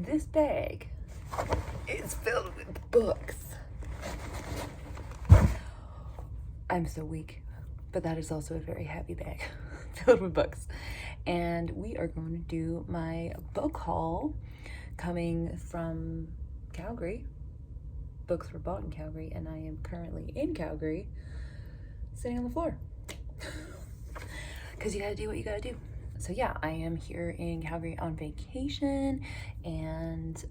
This bag is filled with books. I'm so weak, but that is also a very happy bag filled with books. And we are going to do my book haul coming from Calgary. Books were bought in Calgary, and I am currently in Calgary sitting on the floor because you gotta do what you gotta do. So yeah, I am here in Calgary on vacation, and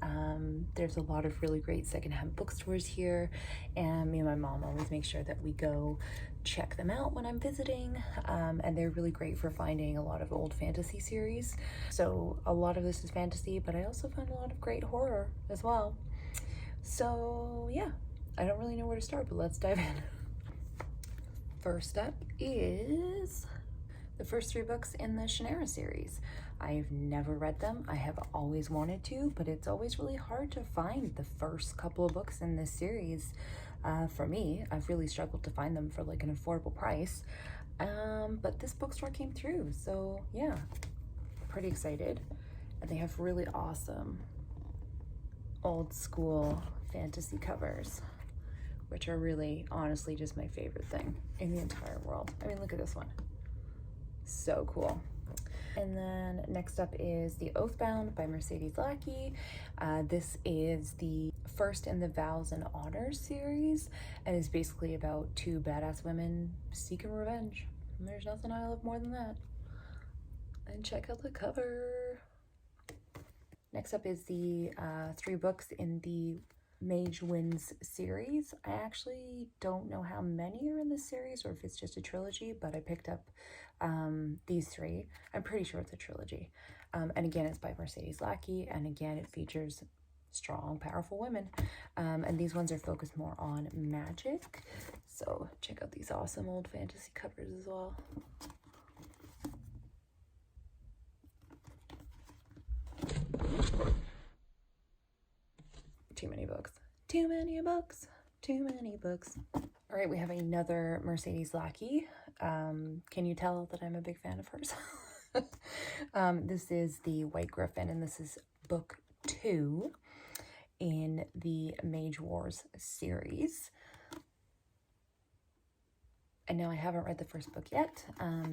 there's a lot of really great secondhand bookstores here, and me and my mom always make sure that we go check them out when I'm visiting, and they're really great for finding a lot of old fantasy series. So a lot of this is fantasy, but I also find a lot of great horror as well. So yeah, I don't really know where to start, but let's dive in. First up is the first 3 books in the Shannara series. I've never read them. I have always wanted to, but it's always really hard to find the first couple of books in this series. For me, I've really struggled to find them for like an affordable price. But this bookstore came through, so yeah, pretty excited. And they have really awesome old school fantasy covers, which are really honestly just my favorite thing in the entire world. I mean, look at this one. So cool. And then next up is The Oathbound by Mercedes Lackey. This is the first in the Vows and Honors series, and is basically about 2 badass women seeking revenge. And there's nothing I love more than that. And check out the cover. Next up is the 3 books in the Mage Winds series. I actually don't know how many are in this series or if it's just a trilogy, but I picked up these 3. I'm pretty sure it's a trilogy. And again, it's by Mercedes Lackey, and again, it features strong, powerful women. And these ones are focused more on magic. So check out these awesome old fantasy covers as well. Too many books. Too many books. Too many books. All right, we have another Mercedes Lackey. Can you tell that I'm a big fan of hers? This is The White Griffin, and this is book 2 in the Mage Wars series. And now I haven't read the first book yet,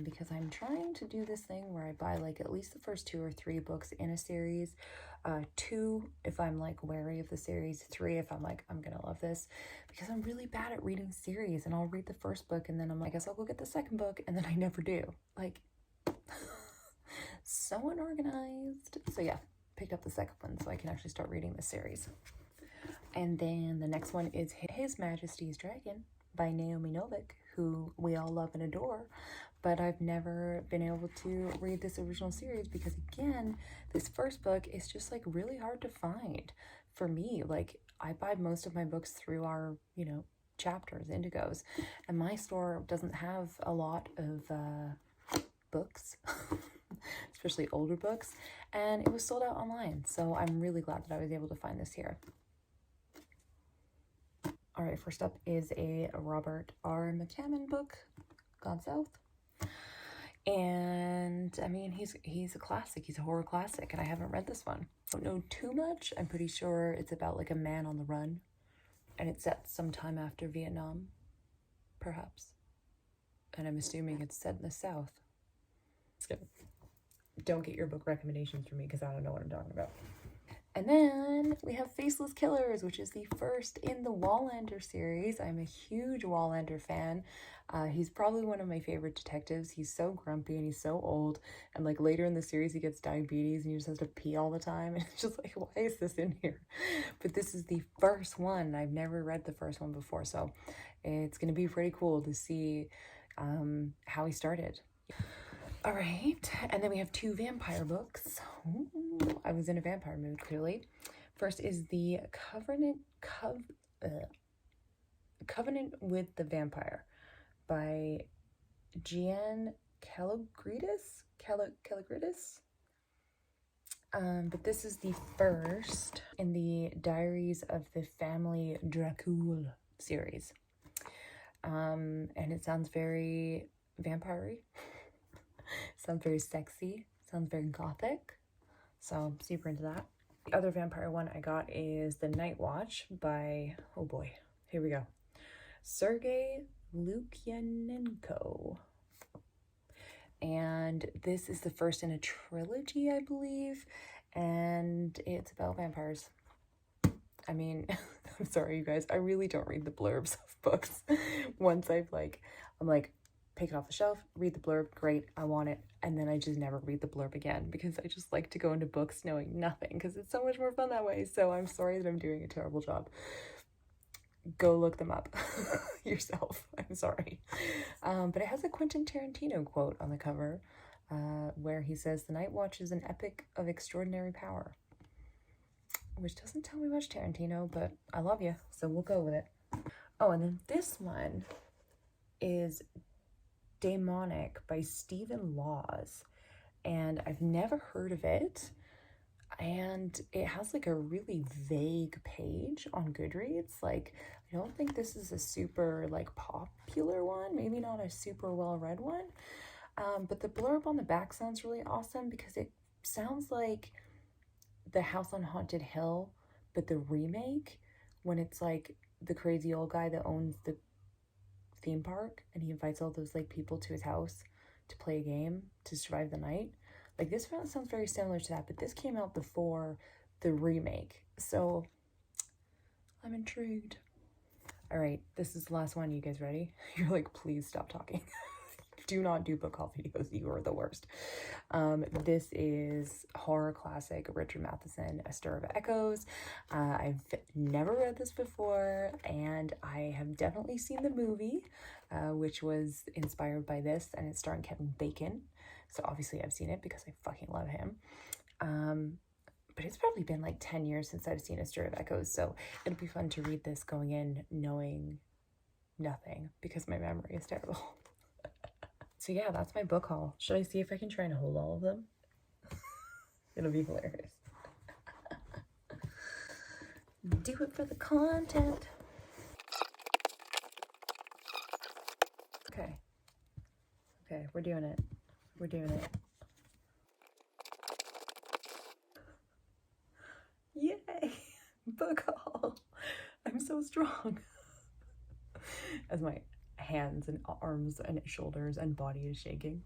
because I'm trying to do this thing where I buy like at least the first 2 or 3 books in a series. 2 if I'm like wary of the series, 3 if I'm like, I'm gonna love this, because I'm really bad at reading series, and I'll read the first book and then I'm like, I guess I'll go get the second book, and then I never do. Like, so unorganized. So yeah, picked up the second one so I can actually start reading the series. And then the next one is His Majesty's Dragon by Naomi Novik, who we all love and adore, but I've never been able to read this original series because, again, this first book is just like really hard to find for me. Like, I buy most of my books through our, chapters, Indigos, and my store doesn't have a lot of books, especially older books, and it was sold out online, so I'm really glad that I was able to find this here. All right, first up is a Robert R. McCammon book, Gone South. And I mean, he's a classic. He's a horror classic, and I haven't read this one. I don't know too much. I'm pretty sure it's about like a man on the run, and it's set sometime after Vietnam, perhaps. And I'm assuming it's set in the South. So don't get your book recommendations from me because I don't know what I'm talking about. And then we have Faceless Killers, which is the first in the Wallander series. I'm a huge Wallander fan. He's probably one of my favorite detectives. He's so grumpy and he's so old. And like later in the series, he gets diabetes and he just has to pee all the time. And it's just like, why is this in here? But this is the first one. I've never read the first one before, so it's going to be pretty cool to see how he started. All right, and then we have 2 vampire books. Ooh, I was in a vampire mood, clearly. First is the Covenant with the Vampire by Gian Calogridis. But this is the first in the Diaries of the Family Dracul series. And it sounds very vampire-y. Sounds very sexy. Sounds very gothic. So I'm super into that. The other vampire one I got is The Night Watch by, oh boy, here we go, Sergei Lukyanenko. And this is the first in a trilogy, I believe, and it's about vampires. I mean, I'm sorry, you guys, I really don't read the blurbs of books. Once I'm like, pick it off the shelf, read the blurb, great, I want it, and then I just never read the blurb again because I just like to go into books knowing nothing because it's so much more fun that way. So I'm sorry that I'm doing a terrible job. Go look them up yourself. I'm sorry. But it has a Quentin Tarantino quote on the cover where he says, "The Night Watch is an epic of extraordinary power," which doesn't tell me much, Tarantino, but I love you, so we'll go with it. Oh, and then this one is Daemonic by Stephen Laws, and I've never heard of it, and it has like a really vague page on Goodreads. Like, I don't think this is a super like popular one, maybe not a super well-read one, but the blurb on the back sounds really awesome because it sounds like The House on Haunted Hill, but the remake, when it's like the crazy old guy that owns the theme park and he invites all those like people to his house to play a game to survive the night. Like, this sounds very similar to that, but this came out before the remake, so I'm intrigued. All right, this is the last one. You guys ready? You're like, please stop talking. Do not do book haul videos. You are the worst. This is horror classic Richard Matheson, A Stir of Echoes. I've never read this before, and I have definitely seen the movie, which was inspired by this, and it's starring Kevin Bacon. So obviously I've seen it because I fucking love him. But it's probably been like 10 years since I've seen A Stir of Echoes, so it'll be fun to read this going in knowing nothing because my memory is terrible. So yeah, that's my book haul. Should I see if I can try and hold all of them? It'll be hilarious. Do it for the content. Okay. Okay, we're doing it. We're doing it. Yay! Book haul. I'm so strong. As my hands and arms and shoulders and body is shaking.